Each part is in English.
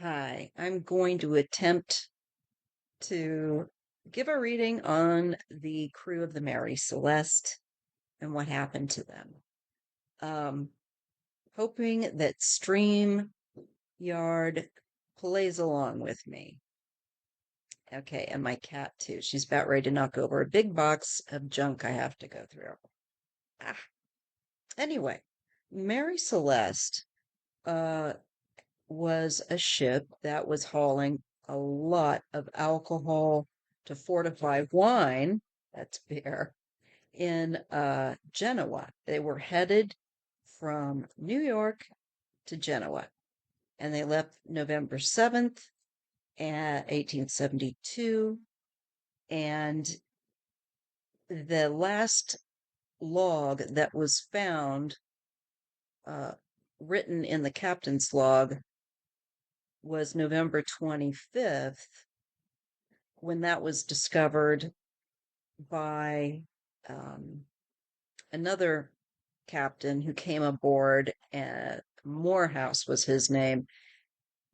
Hi, I'm going to attempt to give a reading on the crew of the Mary Celeste and what happened to them. Um, Hoping that StreamYard plays along with me. Okay, and my cat too. She's about ready to knock over a big box of junk I have to go through. Ah, anyway, Mary Celeste uh, was a ship that was hauling a lot of alcohol to fortify wine, that's beer, in Genoa. They were headed from New York to Genoa, and they left November 7th, 1872. And the last log that was found, uh, written in the captain's log, was November 25th, when that was discovered by um, another captain who came aboard. Morehouse was his name,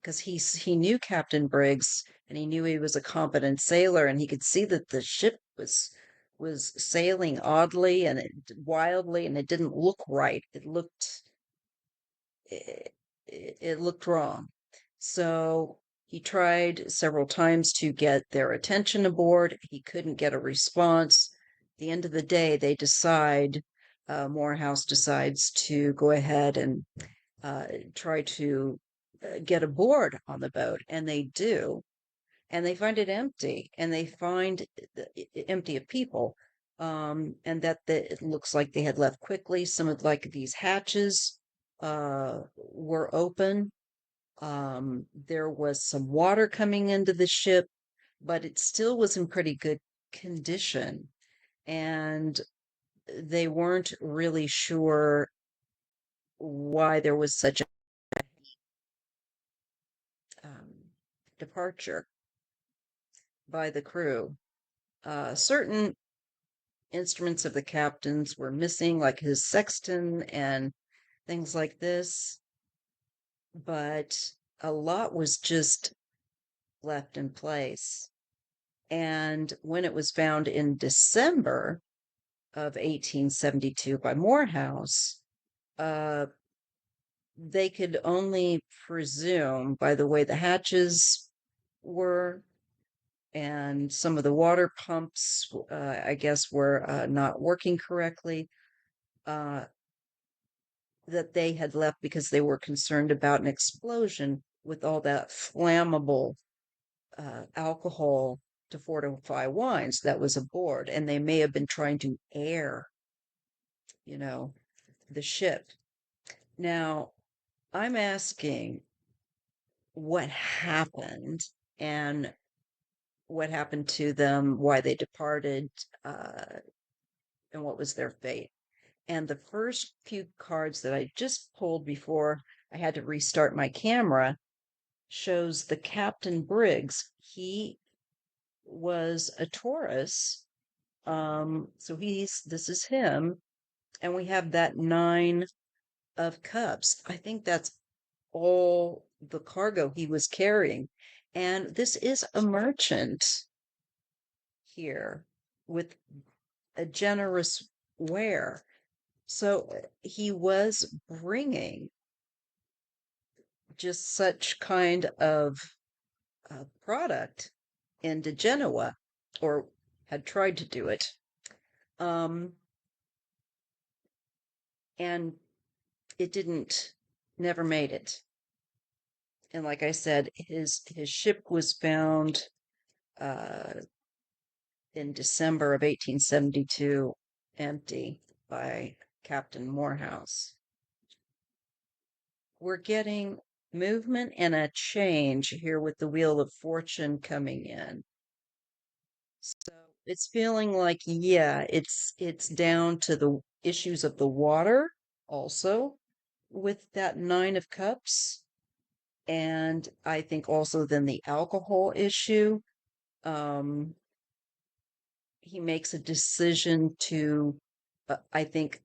because he knew Captain Briggs, and he knew he was a competent sailor, and he could see that the ship was sailing oddly and wildly, and it didn't look right. It looked wrong. So he tried several times to get their attention aboard. He couldn't get a response. At the end of the day, Morehouse decides to go ahead and try to get aboard on the boat, and they do. And they find it empty, and they find empty of people. And that it looks like they had left quickly. Some of like these hatches were open. There was some water coming into the ship, but it still was in pretty good condition. And they weren't really sure why there was such a departure by the crew. Certain instruments of the captain's were missing, like his sextant and things like this, but a lot was just left in place. And when it was found in December of 1872 by Morehouse, uh, they could only presume, by the way the hatches were, and some of the water pumps, I guess, were not working correctly, uh, that they had left because they were concerned about an explosion with all that flammable alcohol to fortify wines that was aboard, and they may have been trying to air, you know, the ship. Now, I'm asking what happened and what happened to them, why they departed, and what was their fate. And the first few cards that I just pulled before I had to restart my camera shows the Captain Briggs. He was a Taurus. So this is him. And we have that Nine of Cups. I think that's all the cargo he was carrying. And this is a merchant here with a generous wear. So he was bringing just such kind of product into Genoa, or had tried to do it. Um, and it never made it. And like I said, his ship was found uh, in December of 1872, empty, by Captain Morehouse. We're getting movement and a change here with the Wheel of Fortune coming in. So it's feeling like, yeah, it's down to the issues of the water also with that Nine of Cups. And I think also then the alcohol issue. Um, he makes a decision to, I think,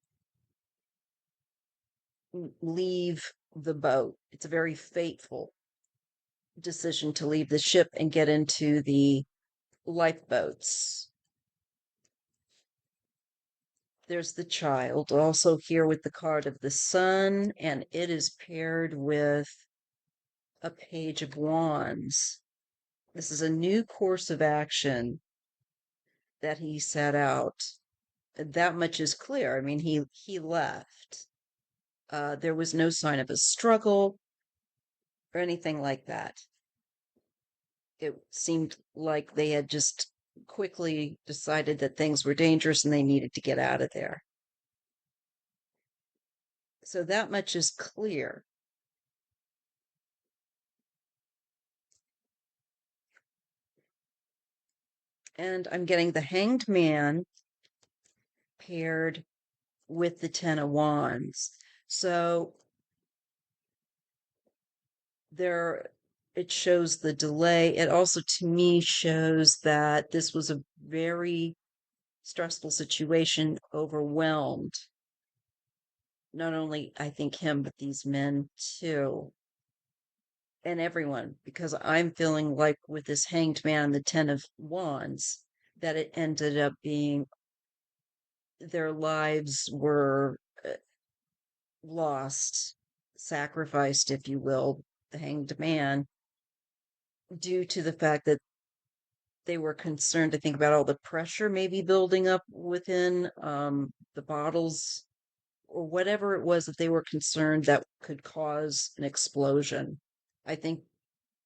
leave the boat. It's very fateful decision to leave the ship and get into the lifeboats. There's the child also here with the card of the sun, and it is paired with a page of wands. This is a new course of action that he set out. That much is clear. I mean, he left. There was no sign of a struggle or anything like that. It seemed like they had just quickly decided that things were dangerous and they needed to get out of there. So that much is clear. And I'm getting the Hanged Man paired with the Ten of Wands. So there it shows the delay. It also to me shows that this was a very stressful situation, overwhelmed. Not only I think him, but these men too. And everyone, because I'm feeling like with this Hanged Man and the Ten of Wands, that it ended up being their lives were lost, sacrificed, if you will, the Hanged Man, due to the fact that they were concerned, I think, about all the pressure maybe building up within the bottles or whatever it was that they were concerned that could cause an explosion. I think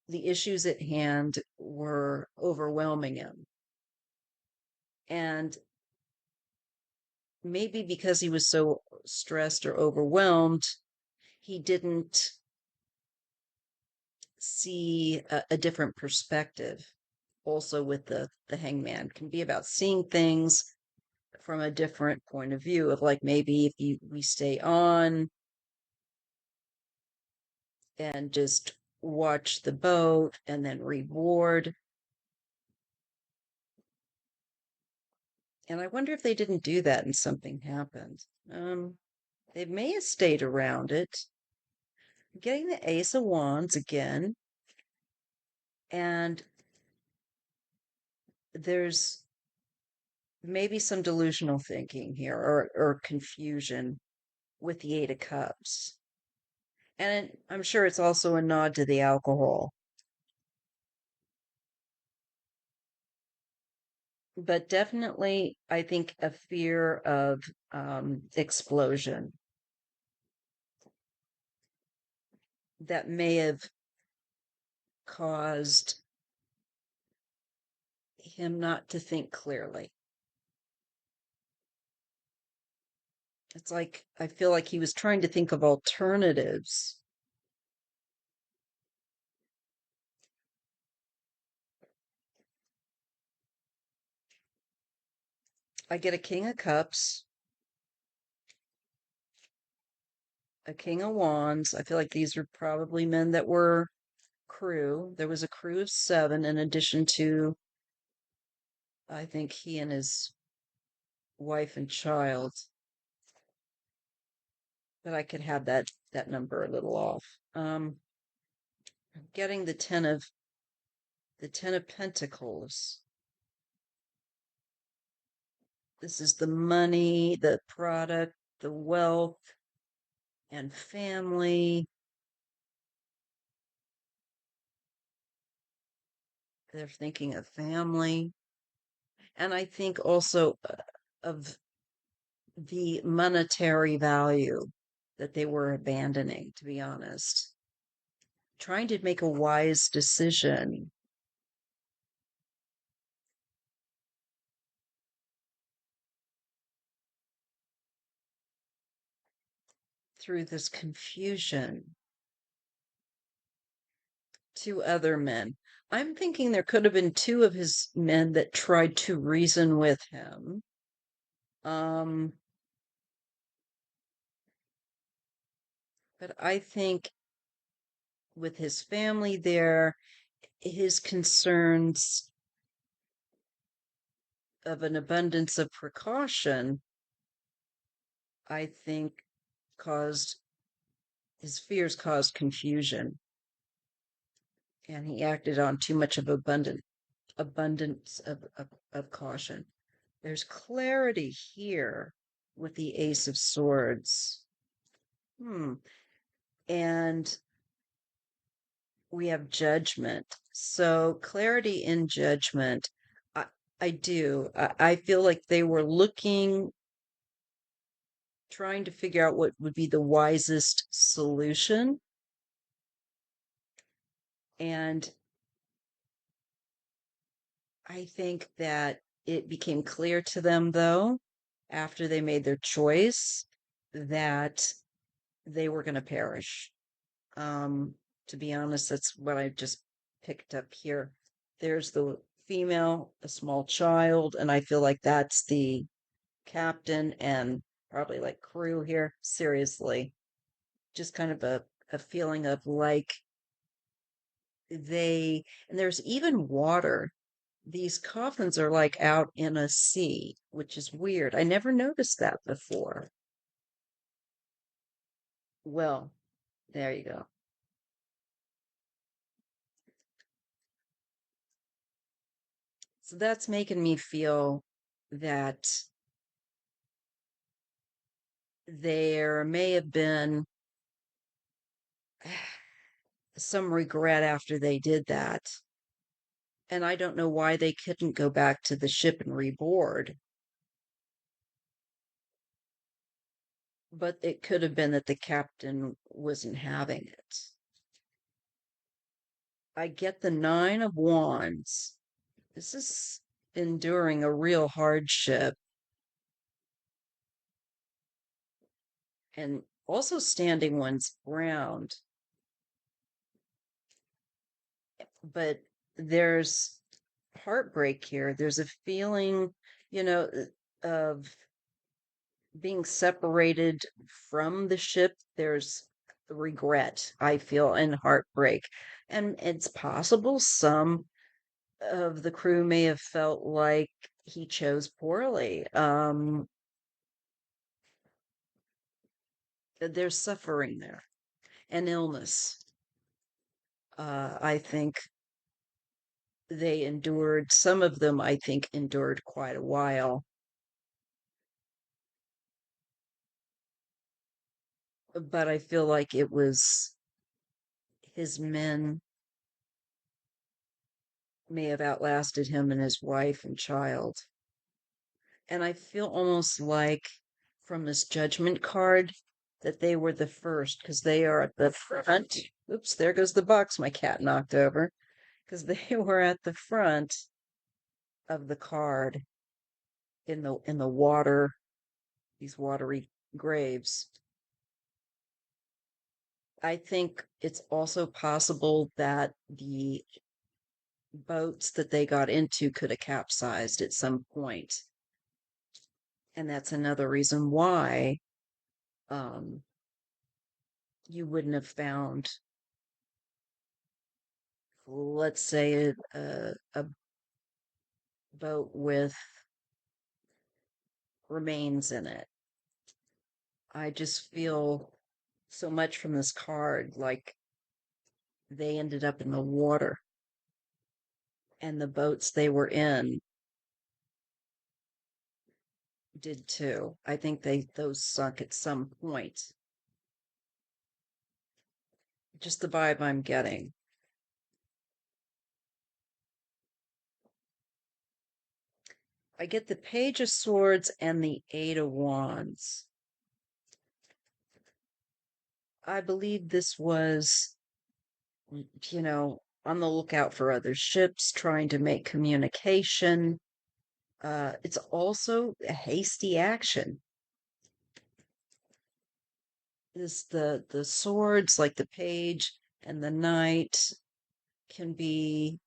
the issues at hand were overwhelming him. And maybe because he was so stressed or overwhelmed, he didn't see a different perspective. Also, with the hangman, can be about seeing things from a different point of view of like maybe if we stay on and just watch the boat and then reboard. And I wonder if they didn't do that and something happened. They may have stayed around it. Getting the Ace of Wands again. And there's maybe some delusional thinking here or confusion with the Eight of Cups. And I'm sure it's also a nod to the alcohol. But definitely, I think a fear of explosion that may have caused him not to think clearly. It's like I feel like he was trying to think of alternatives. I get a King of Cups, a King of Wands. I feel like these are probably men that were crew. There was a crew of seven in addition to, I think, he and his wife and child. But I could have that number a little off. I'm getting the Ten of Pentacles. This is the money, the product, the wealth, and family. They're thinking of family. And I think also of the monetary value that they were abandoning, to be honest. Trying to make a wise decision through this confusion. Two other men. I'm thinking there could have been two of his men that tried to reason with him. Um, but I think with his family there, his concerns of an abundance of precaution, I think caused his fears caused confusion. and he acted on too much of abundance of caution. There's clarity here with the Ace of Swords. Hmm. And we have judgment. So clarity in judgment. I, I do. I feel like they were looking, trying to figure out what would be the wisest solution. And I think that it became clear to them, though, after they made their choice, that they were going to perish. Um, to be honest, that's what I just picked up here. There's the female, a small child, and I feel like that's the captain and probably like crew here. Seriously, just kind of a feeling of like and there's even water. These coffins are like out in a sea, which is weird. I never noticed that before. Well, there you go. So that's making me feel that there may have been some regret after they did that. And I don't know why they couldn't go back to the ship and reboard, but it could have been that the captain wasn't having it. I get the Nine of Wands. This is enduring a real hardship and also standing one's ground. But there's heartbreak here. There's a feeling, you know, of being separated from the ship. There's regret, I feel, and heartbreak. And it's possible some of the crew may have felt like he chose poorly. There's suffering there and illness. I think they endured, some of them, I think, endured quite a while. But I feel like it was his men may have outlasted him and his wife and child. And I feel almost like from this judgment card that they were the first because they are at the front. Oops, there goes the box my cat knocked over because they were at the front of the card in the water, these watery graves. I think it's also possible that the boats that they got into could have capsized at some point. And that's another reason why um, you wouldn't have found, let's say, a boat with remains in it. I just feel so much from this card like they ended up in the water and the boats they were in did too. I think those sunk at some point. Just the vibe I'm getting. I get the Page of Swords and the Eight of Wands. I believe this was, on the lookout for other ships, trying to make communication. It's also a hasty action. This the swords, like the page and the knight, can be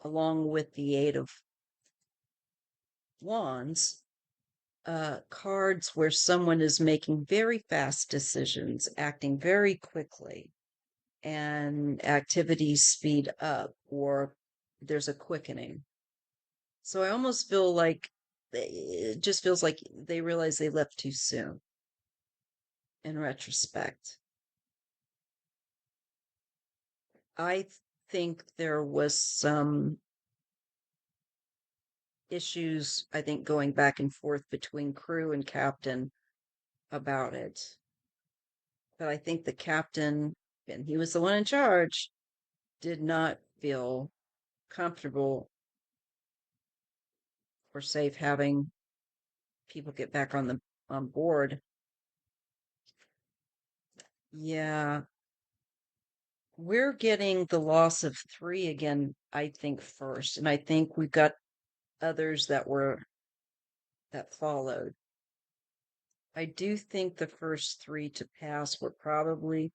along with the Eight of Wands, cards where someone is making very fast decisions, acting very quickly, and activities speed up or there's a quickening. So I almost feel like it just feels like they realize they left too soon in retrospect. I think there was some issues, I think, going back and forth between crew and captain about it. But I think the captain, and he was the one in charge, did not feel comfortable or safe having people get back on board. Yeah, we're getting the loss of three again, I think, first, and I think we've got others that followed. I do think the first three to pass were probably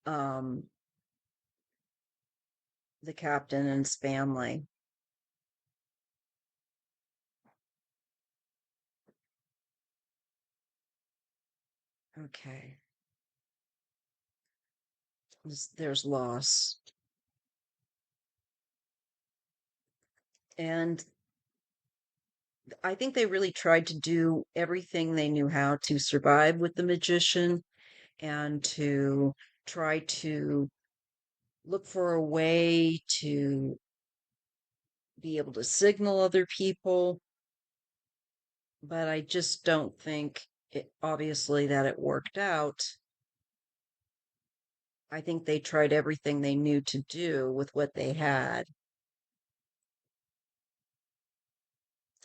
um the captain and his family. Okay. There's loss. And I think they really tried to do everything they knew how to survive with the magician and to try to look for a way to be able to signal other people. But I just don't think obviously that it worked out. I think they tried everything they knew to do with what they had.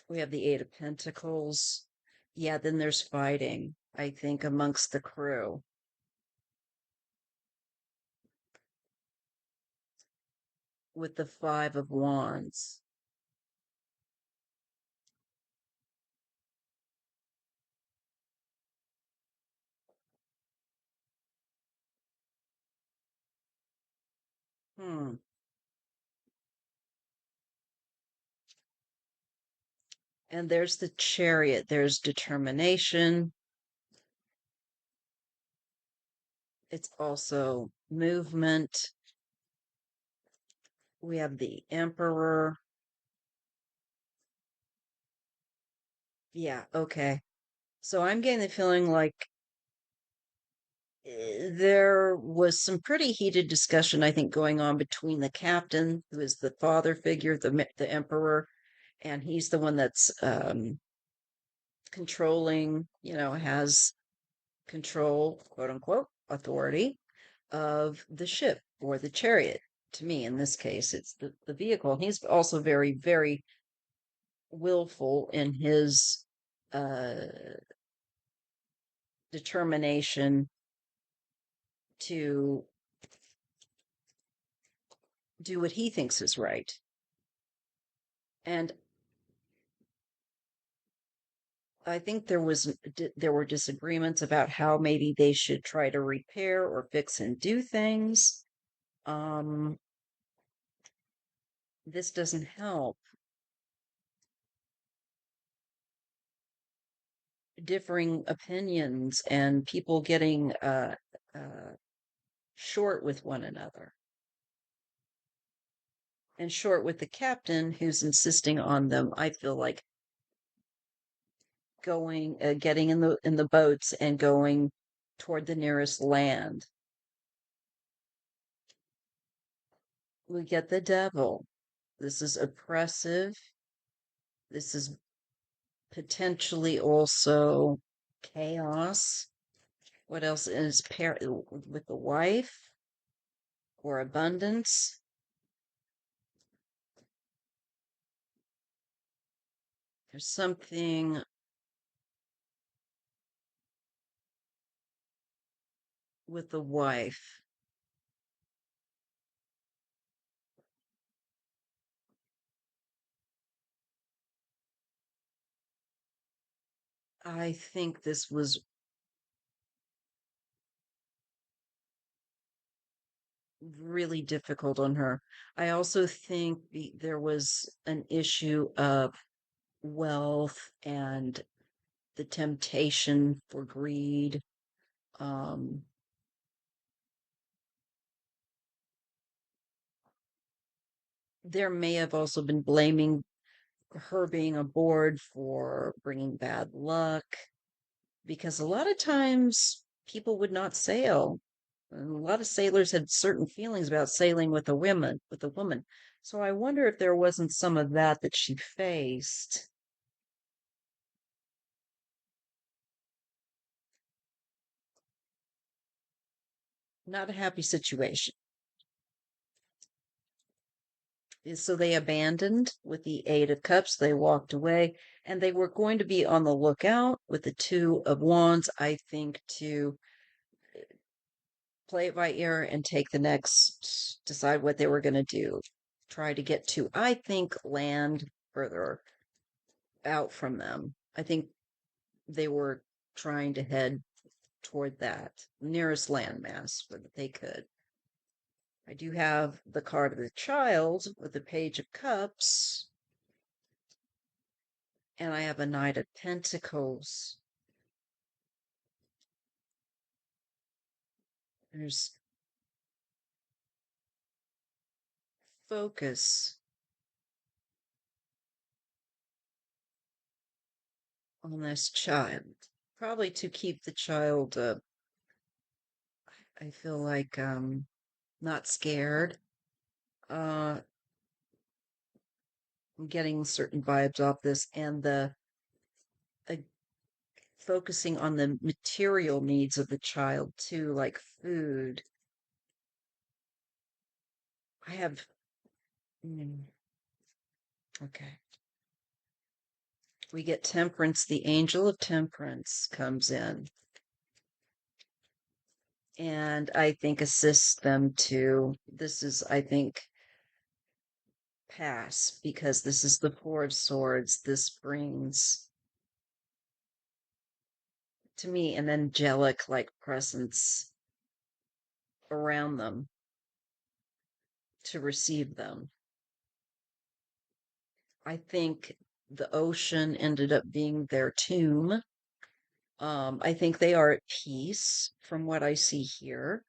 We have the Eight of Pentacles. Yeah, then there's fighting, I think, amongst the crew with the Five of Wands. Hmm. And there's the Chariot. There's determination. It's also movement. We have the Emperor. Yeah, okay. So I'm getting the feeling like there was some pretty heated discussion, I think, going on between the captain, who is the father figure, the emperor, and he's the one that's controlling, has control, quote unquote, authority of the ship or the chariot. To me, in this case, it's the vehicle. He's also very, very willful in his uh, determination to do what he thinks is right. And I think there were disagreements about how maybe they should try to repair or fix and do things. Um, this doesn't help. Differing opinions and people getting uh, short with one another, and short with the captain who's insisting on them. I feel like getting in the boats and going toward the nearest land. We get the devil. This is oppressive. This is potentially also chaos. What else is with the wife or abundance? There's something with the wife. I think this was really difficult on her. I also think there was an issue of wealth and the temptation for greed. Um, there may have also been blaming her being aboard for bringing bad luck because a lot of times people would not sail And a lot of sailors had certain feelings about sailing with a woman. So I wonder if there wasn't some of that that she faced. Not a happy situation. So they abandoned with the Eight of Cups. They walked away, and they were going to be on the lookout with the Two of Wands, I think, to play it by ear and take the next, decide what they were going to do. Try to get to, I think, land further out from them. I think they were trying to head toward that nearest landmass that they could. I do have the card of the child with the Page of Cups, and I have a Knight of Pentacles. There's focus on this child, probably to keep the child, I feel like, not scared. I'm getting certain vibes off this, and the uh, focusing on the material needs of the child too, like food. I have, mm, okay. We get temperance. The angel of temperance comes in and I think assists them to, this is, I think, pass because this is the Four of Swords. This brings to me an angelic like presence around them to receive them. I think the ocean ended up being their tomb. I think they are at peace from what I see here,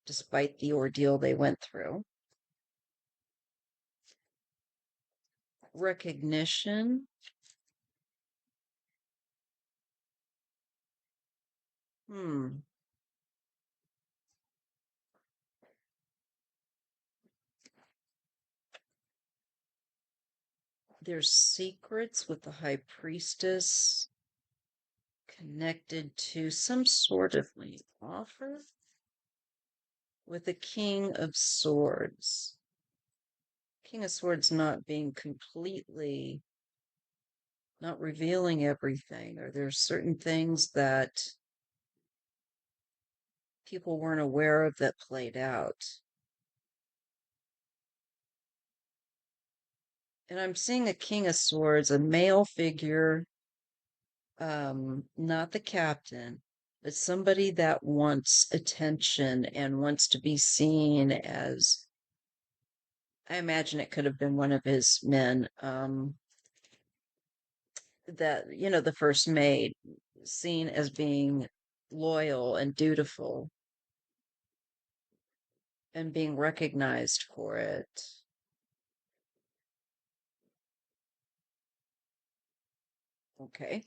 despite the ordeal they went through. Recognition. Hmm. There's secrets with the High Priestess connected to some sort of offer with the King of Swords. King of Swords not being completely, not revealing everything, or there's certain things that people weren't aware of that played out. And I'm seeing a King of Swords, a male figure, not the captain, but somebody that wants attention and wants to be seen as, I imagine it could have been one of his men, that, the first mate, seen as being loyal and dutiful and being recognized for it. Okay.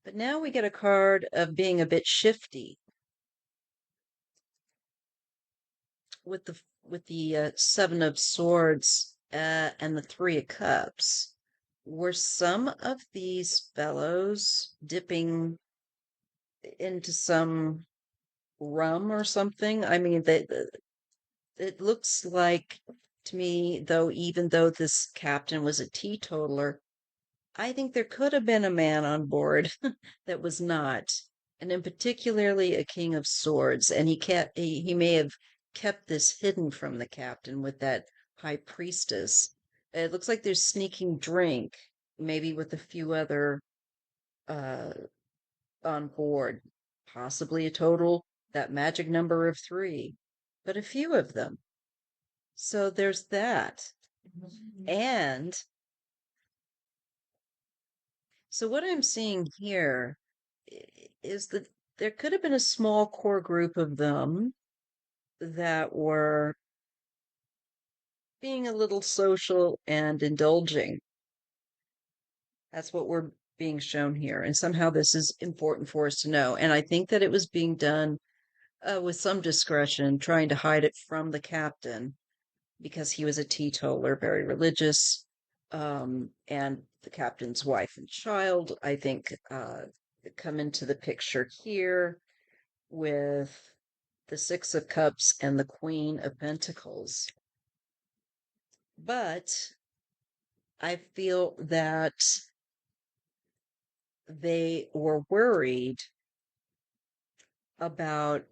But now we get a card of being a bit shifty with the Seven of Swords and the Three of Cups. Were some of these fellows dipping into some rum or something? I mean, it looks like to me, though, even though this captain was a teetotaler, I think there could have been a man on board that was not, and in particularly a King of Swords, and he may have kept this hidden from the captain with that High Priestess. It looks like there's sneaking drink, maybe with a few other uh on board, possibly a total that magic number of three, but a few of them. So there's that. And so what I'm seeing here is that there could have been a small core group of them that were being a little social and indulging. That's what we're being shown here. And somehow this is important for us to know. And I think that it was being done with some discretion, trying to hide it from the captain because he was a teetotaler, very religious. And the captain's wife and child, I think, come into the picture here with the Six of Cups and the Queen of Pentacles. But I feel that they were worried about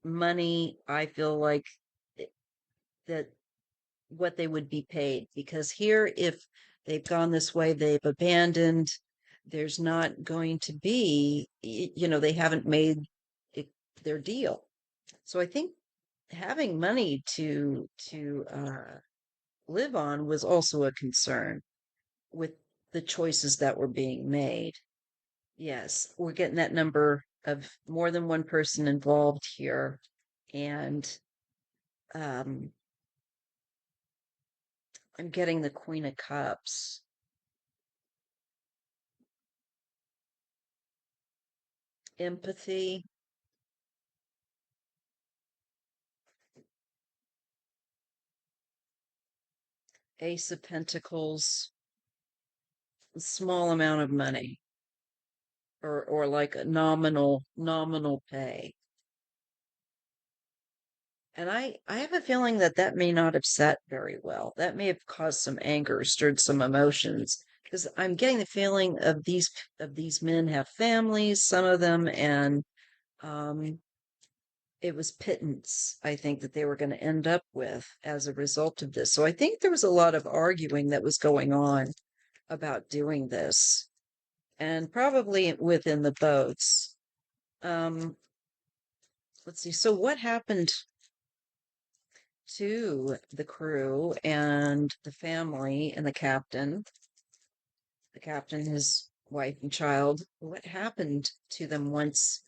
money. I feel like that what they would be paid, because here, if they've gone this way, they've abandoned, there's not going to be, they haven't made it their deal. So I think having money to live on was also a concern with the choices that were being made. Yes, we're getting that number of more than one person involved here. And um, I'm getting the Queen of Cups. Empathy. Ace of Pentacles. Small amount of money. Or like a nominal pay. And I have a feeling that that may not have sat very well. That may have caused some anger, stirred some emotions, because I'm getting the feeling of these men have families, some of them, and um, it was pittance, I think, that they were going to end up with as a result of this. So I think there was a lot of arguing that was going on about doing this, and probably within the boats. Um, let's see. So what happened to the crew and the family and the captain, his wife and child? What happened to them once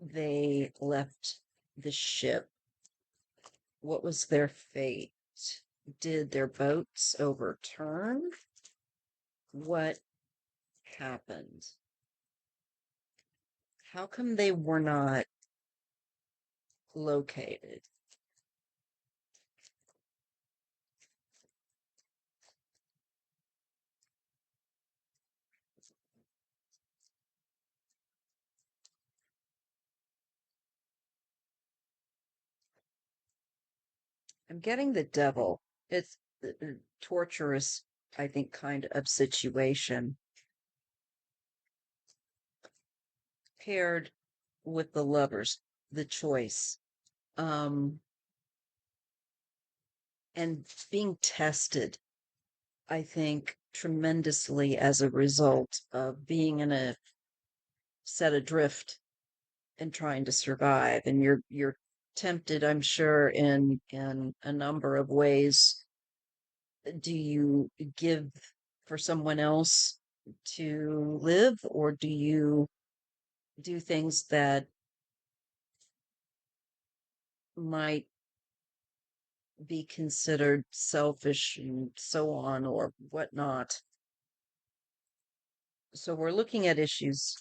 they left the ship? What was their fate? Did their boats overturn? What happened? How come they were not located? I'm getting the devil. It's a torturous, I think, kind of situation paired with the lovers, the choice, um, and being tested, I think, tremendously as a result of being in a set adrift and trying to survive. And you're tempted, I'm sure, in a number of ways. Do you give for someone else to live, or do you do things that might be considered selfish and so on or whatnot? So we're looking at issues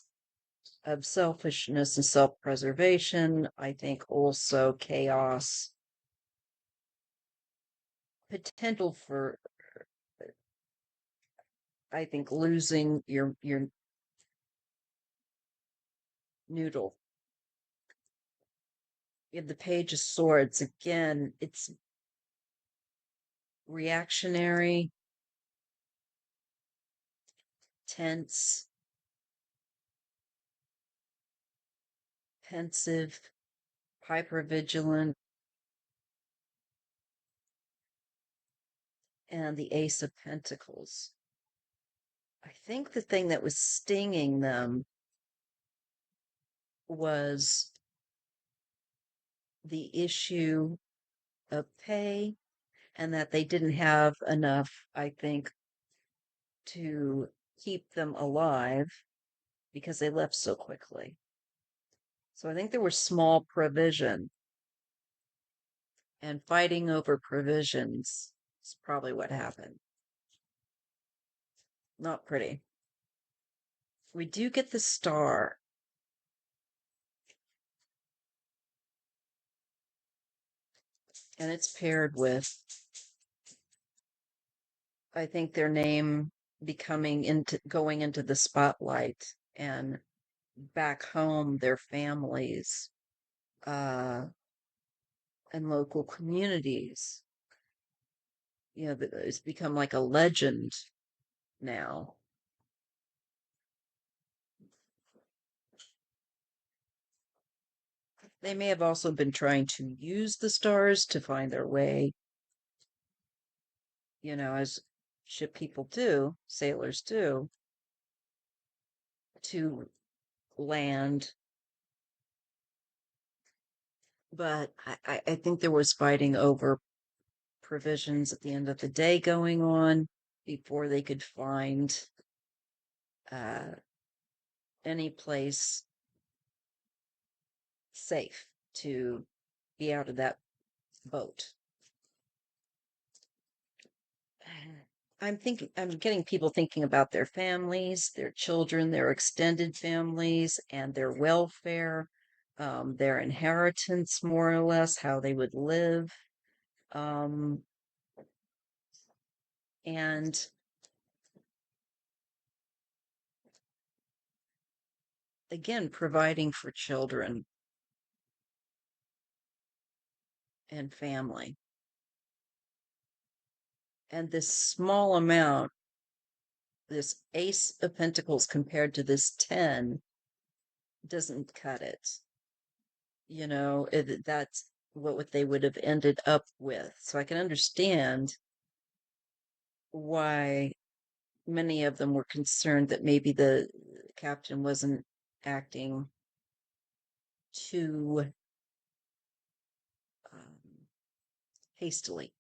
of selfishness and self-preservation. I think also chaos, potential for, I think, losing your noodle. You have the Page of Swords again. It's reactionary, tense, pensive, hypervigilant, and the Ace of Pentacles. I think the thing that was stinging them was the issue of pay, and that they didn't have enough, I think, to keep them alive because they left so quickly. So I think there was small provision, and fighting over provisions is probably what happened. Not pretty. We do get the star, and it's paired with, I think, their name becoming into going into the spotlight and back home, their families, uh, and local communities. It's become like a legend now. They may have also been trying to use the stars to find their way, as ship people do, sailors do, to land. But I think there was fighting over provisions at the end of the day going on before they could find uh, any place safe to be out of that boat. I'm getting people thinking about their families, their children, their extended families, and their welfare, their inheritance, more or less, how they would live. Um, and again, providing for children and family. And this small amount, this ace of pentacles compared to this 10, doesn't cut it. That's what they would have ended up with. So I can understand why many of them were concerned that maybe the captain wasn't acting too um, hastily.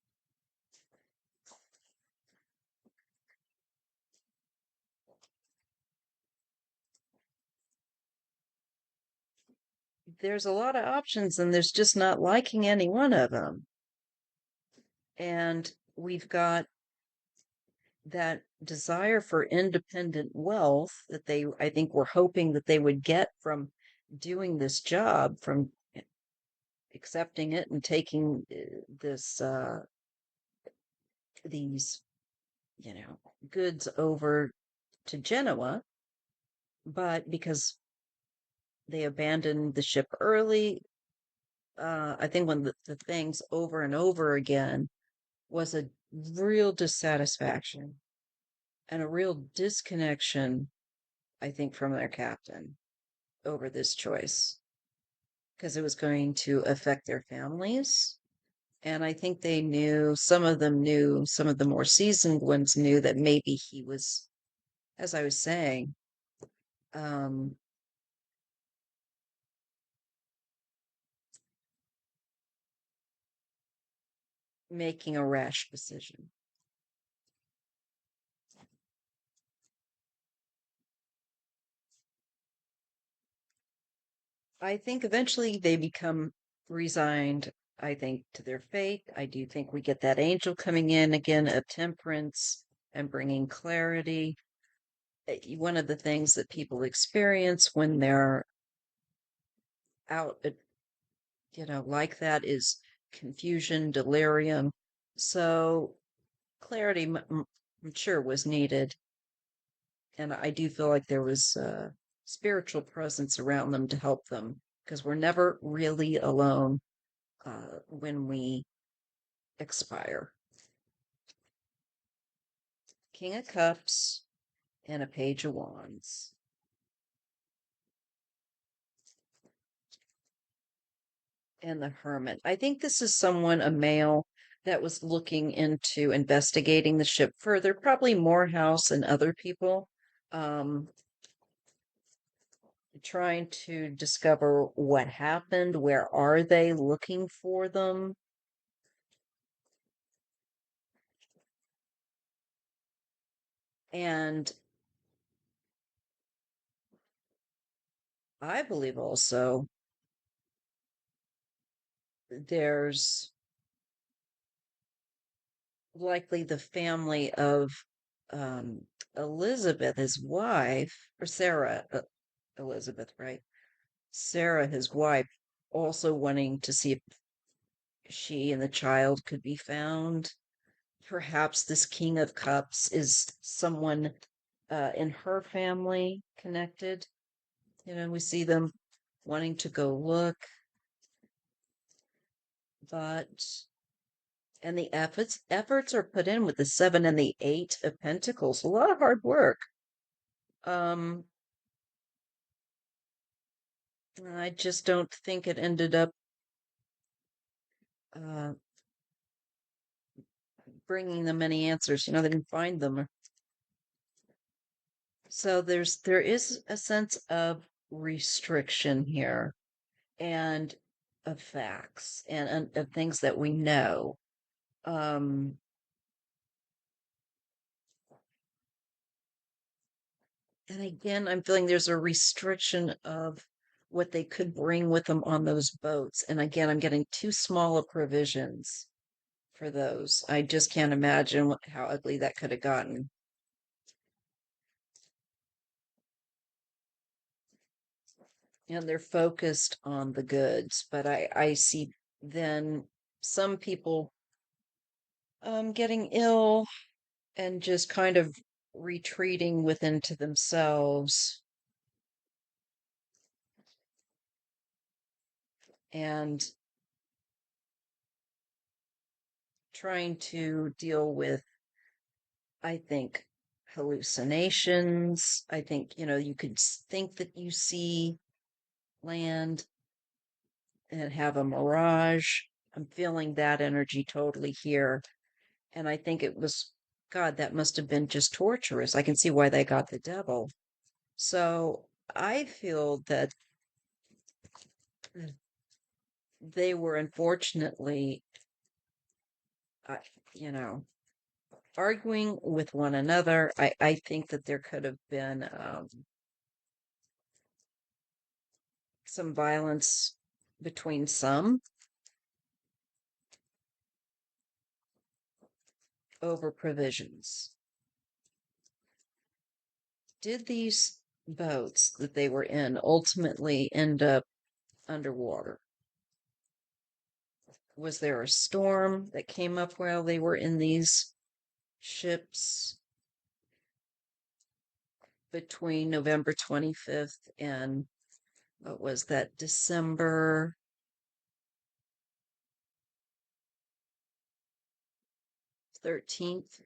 There's a lot of options, and there's just not liking any one of them. And we've got that desire for independent wealth that I think, were hoping that they would get from doing this job, from accepting it and taking these, goods over to Genoa. But because they abandoned the ship early, I think one of the things over and over again was a real dissatisfaction and a real disconnection, I think, from their captain over this choice, because it was going to affect their families. And I think they knew, some of them knew, some of the more seasoned ones knew that maybe he was, as I was saying, um, making a rash decision. I think eventually they become resigned, I think, to their fate. I do think we get that angel coming in again of temperance and bringing clarity. One of the things that people experience when they're out, like that, is confusion, delirium. So clarity, I'm sure, was needed. And I do feel like there was spiritual presence around them to help them, because we're never really alone when we expire. King of Cups and a Page of Wands. And the Hermit. I think this is someone, a male, that was looking into investigating the ship further, probably Morehouse and other people, um, trying to discover what happened, where are they, looking for them. And I believe also there's likely the family of um, Elizabeth, his wife, or Sarah, Elizabeth, right? Sarah, his wife, also wanting to see if she and the child could be found. Perhaps this King of Cups is someone in her family connected. We see them wanting to go look, but and the efforts are put in with the 7 and the 8 of Pentacles. A lot of hard work. Um, I just don't think it ended up uh, bringing them any answers. They didn't find them. So there is a sense of restriction here and of facts and of things that we know. Um, and again, I'm feeling there's a restriction of what they could bring with them on those boats. And again, I'm getting too small of provisions for those. I just can't imagine how ugly that could have gotten. And they're focused on the goods, but I see then some people getting ill and just kind of retreating within to themselves and trying to deal with, I think, hallucinations. I think, you could think that you see land and have a mirage. I'm feeling that energy totally here. And I think it was, God, that must have been just torturous. I can see why they got the devil. So I feel that they were unfortunately, uh, you know, arguing with one another. I think that there could have been some violence between some over provisions. Did these boats that they were in ultimately end up underwater? Was there a storm that came up while they were in these ships between November 25th and what was that, December 13th?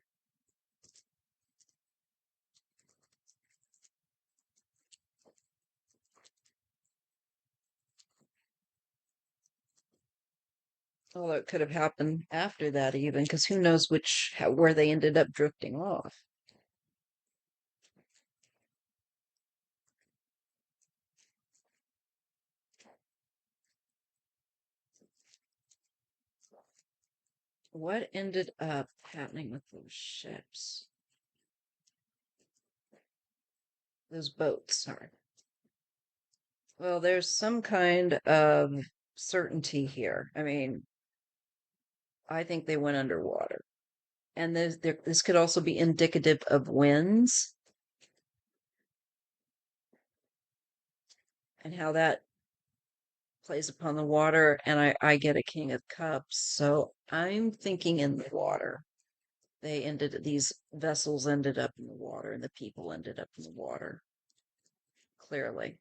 Although it could have happened after that even, because who knows where they ended up drifting off. What ended up happening with those ships? Those boats, sorry. Well, there's some kind of certainty here. I mean, I think they went underwater. And this could also be indicative of winds and how that plays upon the water. And I get a King of Cups. So I'm thinking in the water. These vessels ended up in the water and the people ended up in the water. Clearly.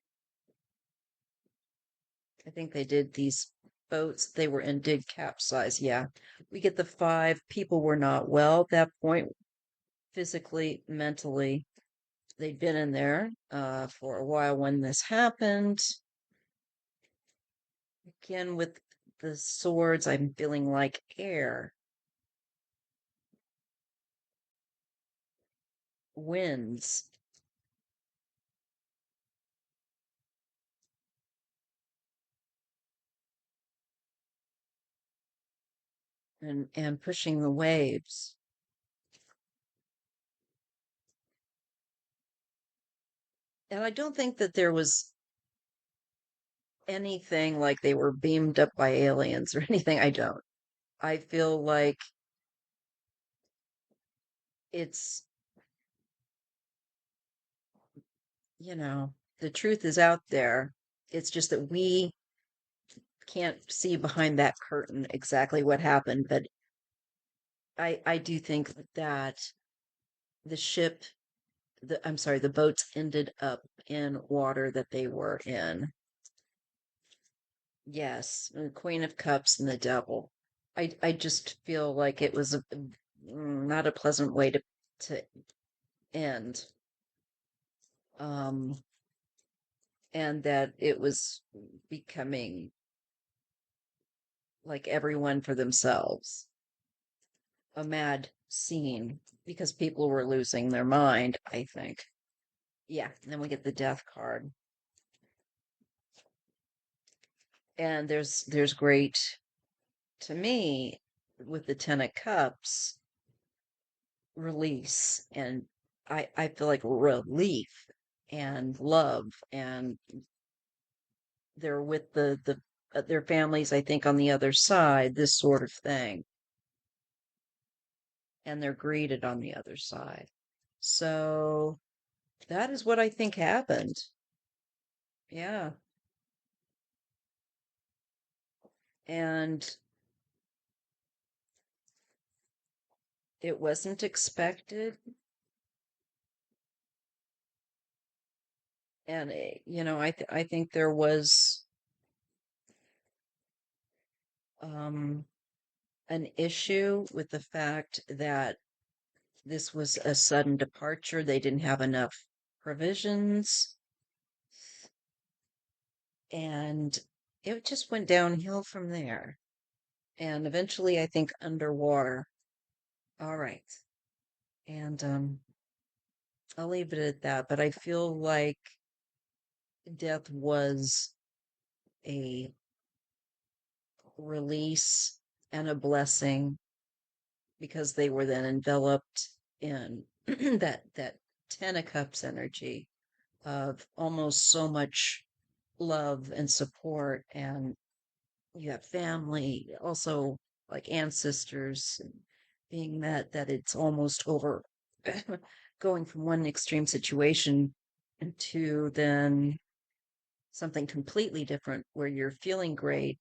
I think these boats they were in did capsize. Yeah. We get the 5. People were not well at that point, physically, mentally. They'd been in there for a while when this happened. Again, with the swords, I'm feeling like air, winds, and pushing the waves. And I don't think that there was anything like they were beamed up by aliens or anything. I don't. I feel like it's you know, the truth is out there. It's just that we can't see behind that curtain exactly what happened, but I do think that the ship, I'm sorry, the boats ended up in water that they were in. Yes, the Queen of Cups and the Devil. I just feel like it was not a pleasant way to end. Um, and that it was becoming like everyone for themselves, a mad scene because people were losing their mind, I think. Yeah, and then we get the death card. And there's great to me with the Ten of Cups release, and I feel like relief and love, and they're with their families, I think, on the other side, this sort of thing, and they're greeted on the other side. So that is what I think happened. Yeah. And it wasn't expected. And, I think there was um, an issue with the fact that this was a sudden departure. They didn't have enough provisions, and it just went downhill from there. And eventually, I think underwater. All right. And I'll leave it at that. But I feel like death was a release and a blessing because they were then enveloped in that Ten of Cups energy of almost so much love and support, and you have family, also like ancestors, and being that it's almost over, going from one extreme situation into then something completely different where you're feeling great,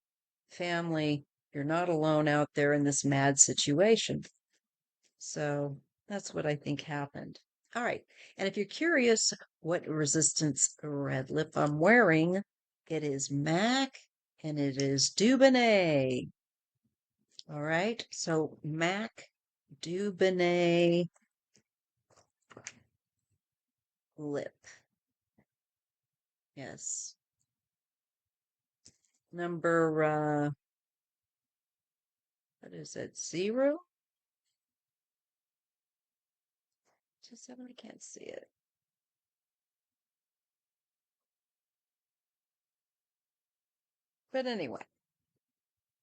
family, you're not alone out there in this mad situation. So that's what I think happened. All right. And if you're curious what resistance red lip I'm wearing, it is MAC and it is Dubonnet. All right. So MAC Dubonnet lip. Yes. Number, what is it? 0? 27, I can't see it. But anyway,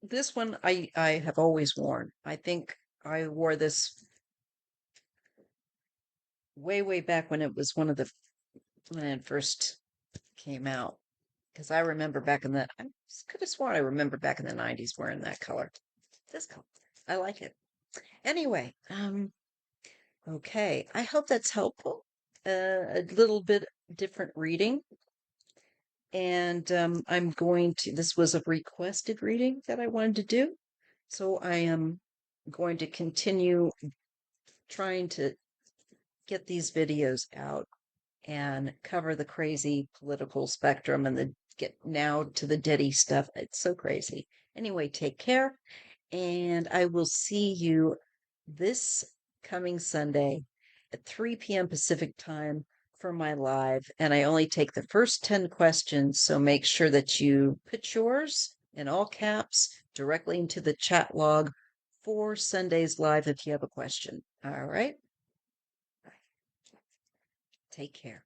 this one I have always worn. I think I wore this way back when it was when it first came out. Because I remember back in I could have sworn I remember back in the 90s wearing that color. This color. I like it. Anyway, okay. I hope that's helpful. A little bit different reading. And this was a requested reading that I wanted to do. So I am going to continue trying to get these videos out and cover the crazy political spectrum and the get now to the ditty stuff. It's so crazy. Anyway, take care, and I will see you this coming Sunday at 3 p.m. Pacific time for my live. And I only take the first 10 questions, so make sure that you put yours in all caps directly into the chat log for Sunday's live if you have a question. All right. Take care.